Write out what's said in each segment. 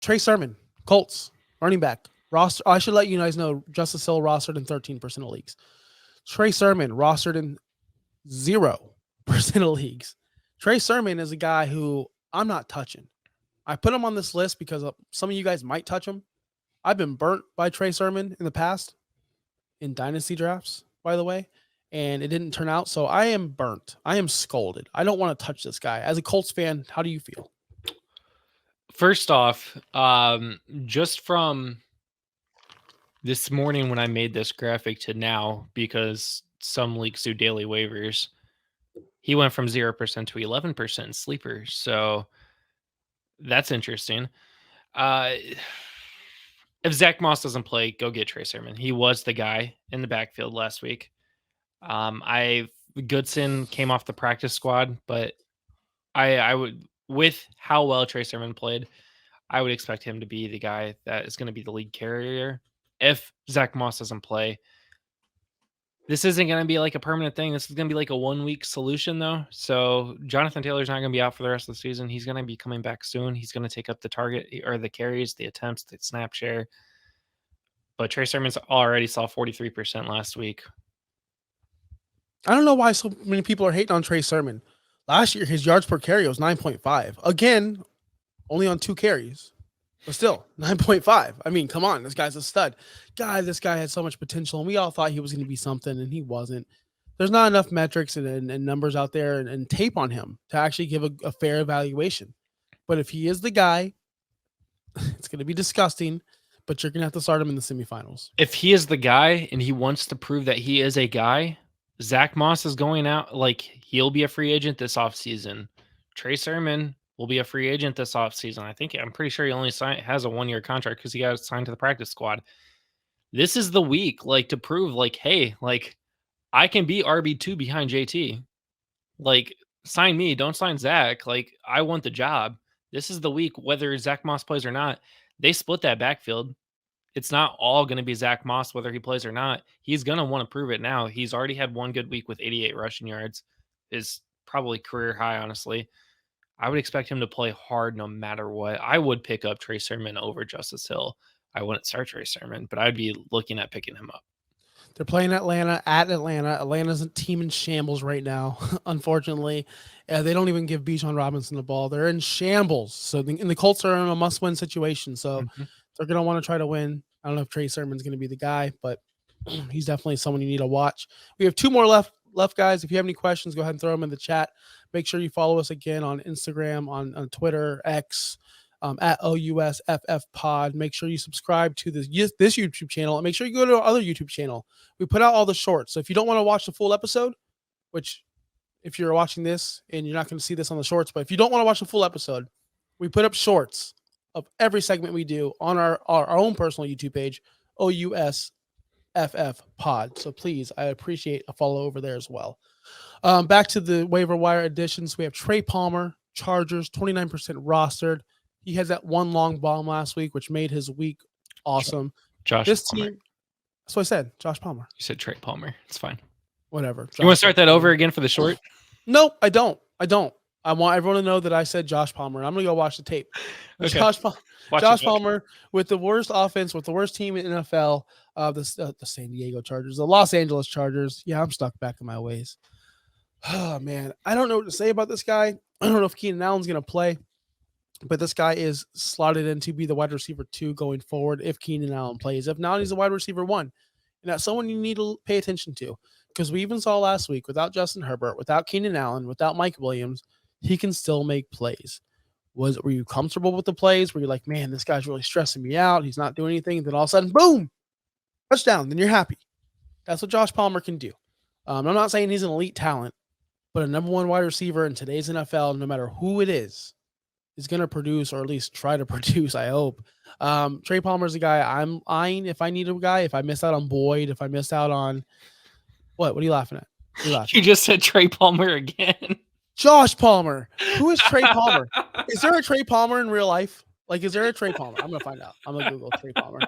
Trey Sermon, Colts, running back. Roster. I should let you guys know Justice Hill rostered in 13% of leagues. Trey Sermon rostered in 0% of leagues. Trey Sermon is a guy who I'm not touching. I put him on this list because some of you guys might touch him. I've been burnt by Trey Sermon in the past in dynasty drafts, by the way, and it didn't turn out. So I am burnt. I am scolded. I don't want to touch this guy. As a Colts fan, how do you feel? First off, just from this morning when I made this graphic to now, because some leagues do daily waivers, he went from 0% to 11% sleeper. So that's interesting. If Zach Moss doesn't play, go get Trey Sermon. He was the guy in the backfield last week. Goodson came off the practice squad, but I would, with how well Trey Sermon played, I would expect him to be the guy that is going to be the lead carrier. If Zach Moss doesn't play, this isn't going to be like a permanent thing. This is going to be like a 1 week solution, though. So Jonathan Taylor's not going to be out for the rest of the season. He's going to be coming back soon. He's going to take up the target or the carries, the attempts, the snap share. But Trey Sermon's already saw 43% last week. I don't know why so many people are hating on Trey Sermon. Last year, his yards per carry was 9.5. Again, only on 2 carries. But still, 9.5. I mean, come on. This guy's a stud. This guy had so much potential, and we all thought he was going to be something, and he wasn't. There's not enough metrics and numbers out there and tape on him to actually give a fair evaluation. But if he is the guy, it's going to be disgusting, but you're going to have to start him in the semifinals. If he is the guy and he wants to prove that he is a guy, Zach Moss is going out. Like, he'll be a free agent this offseason. Trey Sermon will be a free agent this offseason. I'm pretty sure he only has a 1-year contract because he got signed to the practice squad. This is the week, like, to prove, like, hey, like, I can be RB2 behind JT. Like, sign me. Don't sign Zach. Like, I want the job. This is the week, whether Zach Moss plays or not. They split that backfield. It's not all going to be Zach Moss, whether he plays or not. He's going to want to prove it now. He's already had 1 good week with 88 rushing yards. Is probably career high, honestly. I would expect him to play hard no matter what. I would pick up Trey Sermon over Justice Hill. I wouldn't start Trey Sermon, but I'd be looking at picking him up. They're playing Atlanta at Atlanta. Atlanta's a team in shambles right now, unfortunately. They don't even give Bijan Robinson the ball. They're in shambles. So the Colts are in a must-win situation. So they're going to want to try to win. I don't know if Trey Sermon's going to be the guy, but he's definitely someone you need to watch. We have 2 more left, guys. If you have any questions, go ahead and throw them in the chat. Make sure you follow us again on Instagram, on Twitter, X, at OUSFF Pod. Make sure you subscribe to this YouTube channel, and make sure you go to our other YouTube channel. We put out all the shorts. So if you don't want to watch the full episode, which if you're watching this and you're not going to see this on the shorts, but if you don't want to watch the full episode, we put up shorts of every segment we do on our own personal YouTube page, OUSFF Pod. So please, I appreciate a follow over there as well. Back to the waiver wire additions. We have Trey Palmer, Chargers, 29% rostered. He has that 1 long bomb last week, which made his week awesome. Josh Palmer. That's what I said. Josh Palmer. You said Trey Palmer. It's fine. Whatever. You want to start that over again for the short? No, I don't. I want everyone to know that I said Josh Palmer. I'm going to go watch the tape. Okay. Josh Palmer with the worst offense, with the worst team in NFL, the San Diego Chargers, the Los Angeles Chargers. Yeah, I'm stuck back in my ways. Oh, man. I don't know what to say about this guy. I don't know if Keenan Allen's going to play, but this guy is slotted in to be the wide receiver 2 going forward if Keenan Allen plays. If not, he's a wide receiver 1. And that's someone you need to pay attention to, because we even saw last week, without Justin Herbert, without Keenan Allen, without Mike Williams, he can still make plays. Were you comfortable with the plays? Were you like, man, this guy's really stressing me out, he's not doing anything, and then all of a sudden, boom, touchdown, then you're happy. That's what Josh Palmer can do. I'm not saying he's an elite talent, but a number 1 wide receiver in today's NFL, no matter who it is going to produce, or at least try to produce, I hope. Trey Palmer's a guy I'm eyeing if I need a guy, if I missed out on Boyd, if I missed out on what are you laughing at? You just said Trey Palmer again. Josh Palmer. Who is Trey Palmer? Is there a Trey Palmer in real life? Like, is there a Trey Palmer? I'm going to find out. I'm going to Google Trey Palmer.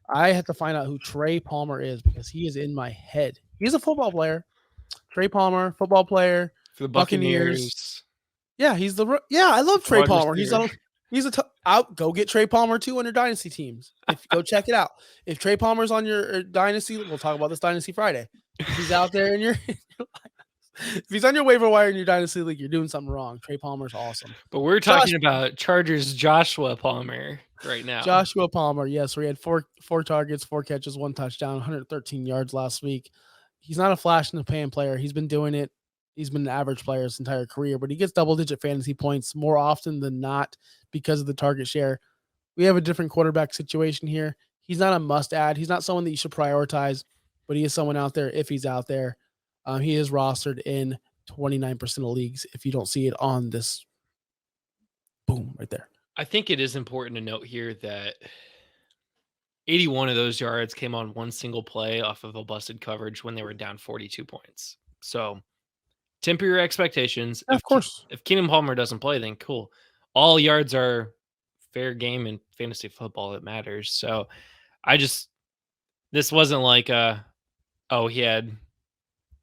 I have to find out who Trey Palmer is, because he is in my head. He's a football player. Trey Palmer, football player for the Buccaneers. Yeah, I love Trey Palmer. I Go get Trey Palmer too on your dynasty teams. Go check it out. If Trey Palmer's on your dynasty, we'll talk about this Dynasty Friday. If he's out there in your if he's on your waiver wire in your dynasty league, you're doing something wrong. Trey Palmer's awesome. But we're talking about Chargers Joshua Palmer right now. Joshua Palmer, yes, where he had four targets, 4 catches, 1 touchdown, 113 yards last week. He's not a flash in the pan player. He's been doing it. He's been an average player his entire career, but he gets double-digit fantasy points more often than not because of the target share. We have a different quarterback situation here. He's not a must-add. He's not someone that you should prioritize, but he is someone out there if he's out there. He is rostered in 29% of leagues if you don't see it on this. Boom, right there. I think it is important to note here that 81 of those yards came on one single play off of a busted coverage when they were down 42 points. So temper your expectations. Yeah, of course. If Keenan Palmer doesn't play, then cool. All yards are fair game in fantasy football that matters. So this wasn't like he had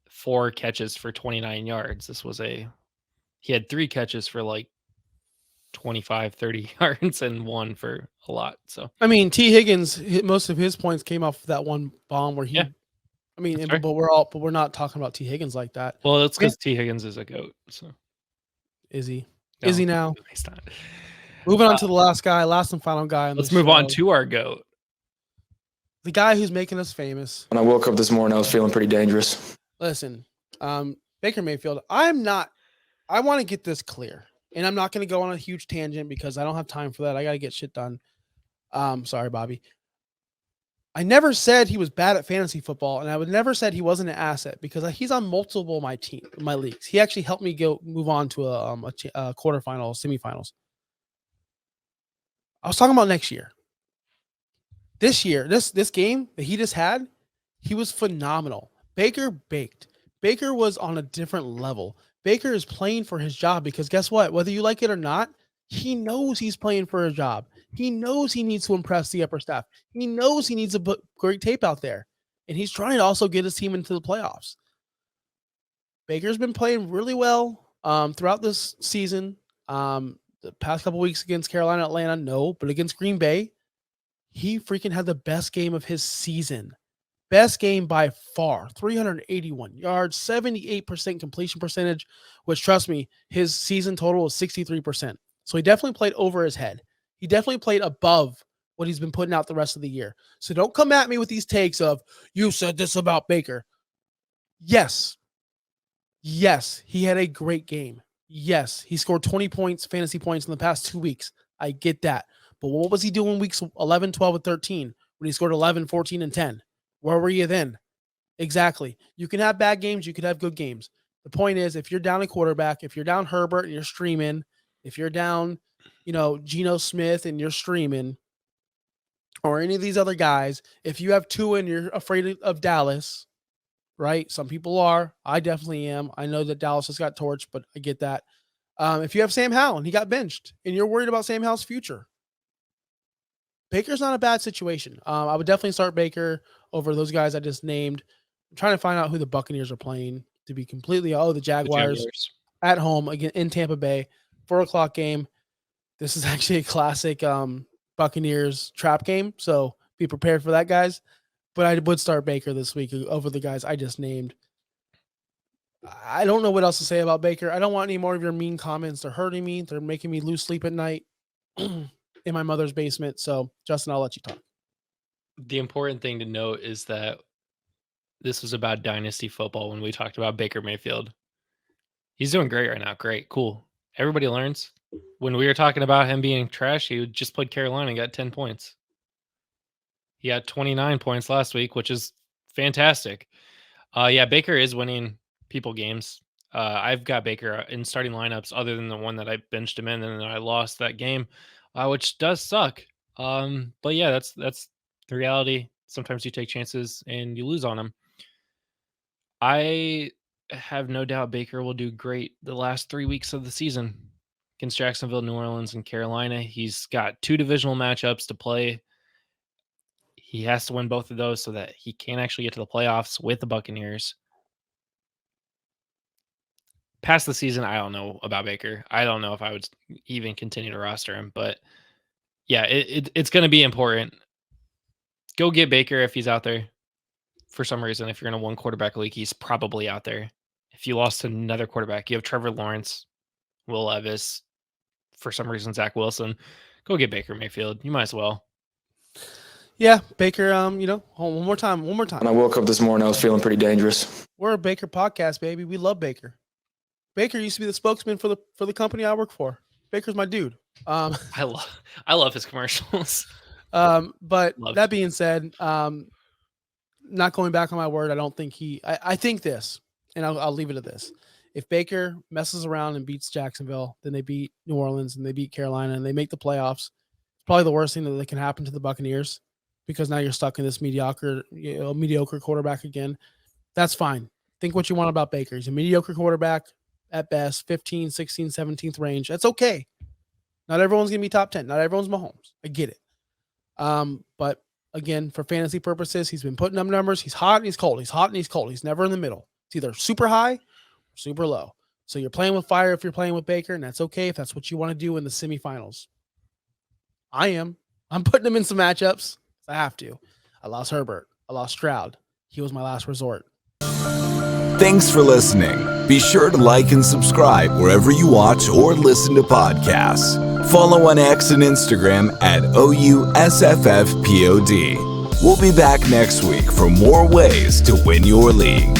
4 catches for 29 yards. He had 3 catches for like 25, 30 yards and 1 for a lot. So I mean, T. Higgins, most of his points came off that one bomb where he. Yeah. I mean, but we're not talking about T. Higgins like that. Well, it's because T. Higgins is a GOAT. So is he? No, is he now? He's not. Moving on to the last and final guy. Let's move on to our GOAT. The guy who's making us famous. When I woke up this morning, I was feeling pretty dangerous. Listen, Baker Mayfield, I want to get this clear. And I'm not going to go on a huge tangent because I don't have time for that. I got to get shit done. Sorry, Bobby. I never said he was bad at fantasy football, and I would never said he wasn't an asset because he's on multiple of my leagues. He actually helped me move on to a quarterfinal, semifinals. I was talking about next year. This year, this game that he just had, he was phenomenal. Baker baked. Baker was on a different level. Baker is playing for his job because guess what? Whether you like it or not, he knows he's playing for a job. He knows he needs to impress the upper staff. He knows he needs to put great tape out there. And he's trying to also get his team into the playoffs. Baker's been playing really well throughout this season. The past couple weeks against Carolina, Atlanta, no. But against Green Bay, he freaking had the best game of his season. Best game by far, 381 yards, 78% completion percentage, which, trust me, his season total is 63%. So he definitely played over his head. He definitely played above what he's been putting out the rest of the year. So don't come at me with these takes of, you said this about Baker. Yes, he had a great game. Yes, he scored 20 points, fantasy points in the past 2 weeks. I get that. But what was he doing weeks 11, 12, and 13 when he scored 11, 14, and 10? Where were you then? Exactly. You can have bad games. You could have good games. The point is, if you're down a quarterback, if you're down Herbert and you're streaming, if you're down, Geno Smith and you're streaming, or any of these other guys, if you have Tua and you're afraid of Dallas, right? Some people are. I definitely am. I know that Dallas has got torched, but I get that. If you have Sam Howell and he got benched and you're worried about Sam Howell's future, Baker's not a bad situation. I would definitely start Baker over those guys I just named. I'm trying to find out who the Buccaneers are playing to be completely. The Jaguars at home again in Tampa Bay, 4:00 game. This is actually a classic Buccaneers trap game, so be prepared for that, guys. But I would start Baker this week over the guys I just named. I don't know what else to say about Baker. I don't want any more of your mean comments. They're hurting me. They're making me lose sleep at night in my mother's basement. So, Justin, I'll let you talk. The important thing to note is that this was about dynasty football when we talked about Baker Mayfield. He's doing great right now. Great. Cool. Everybody learns. When we were talking about him being trash, he just played Carolina and got 10 points. He had 29 points last week, which is fantastic. Baker is winning people games. I've got Baker in starting lineups other than the one that I benched him in and then I lost that game, which does suck. But yeah, that's the reality. Sometimes you take chances and you lose on them. I have no doubt Baker will do great the last 3 weeks of the season against Jacksonville, New Orleans, and Carolina. He's got 2 divisional matchups to play. He has to win both of those so that he can actually get to the playoffs with the Buccaneers. Past the season, I don't know about Baker. I don't know if I would even continue to roster him, but yeah, it's going to be important. Go get Baker if he's out there. For some reason, if you're in a one quarterback league, he's probably out there. If you lost to another quarterback, you have Trevor Lawrence, Will Levis, for some reason, Zach Wilson. Go get Baker Mayfield. You might as well. Yeah, Baker, one more time. When I woke up this morning, I was feeling pretty dangerous. We're a Baker podcast, baby. We love Baker. Baker used to be the spokesman for the company I work for. Baker's my dude. I love his commercials. But that being said, not going back on my word, I don't think I think this, and I'll leave it at this. If Baker messes around and beats Jacksonville, then they beat New Orleans and they beat Carolina and they make the playoffs, it's probably the worst thing that can happen to the Buccaneers, because now you're stuck in this mediocre quarterback again. That's fine. Think what you want about Baker. He's a mediocre quarterback at best, 15, 16, 17th range. That's okay. Not everyone's going to be top 10. Not everyone's Mahomes. I get it. But again, for fantasy purposes, he's been putting up numbers. He's hot and he's cold. He's hot and he's cold. He's never in the middle. It's either super high or super low. So you're playing with fire if you're playing with Baker, and that's okay if that's what you want to do in the semifinals. I'm putting him in some matchups. I have to. I lost Herbert. I lost Stroud. He was my last resort. Thanks for listening. Be sure to like and subscribe wherever you watch or listen to podcasts. Follow on X and Instagram at OUSFFPOD. We'll be back next week for more ways to win your league.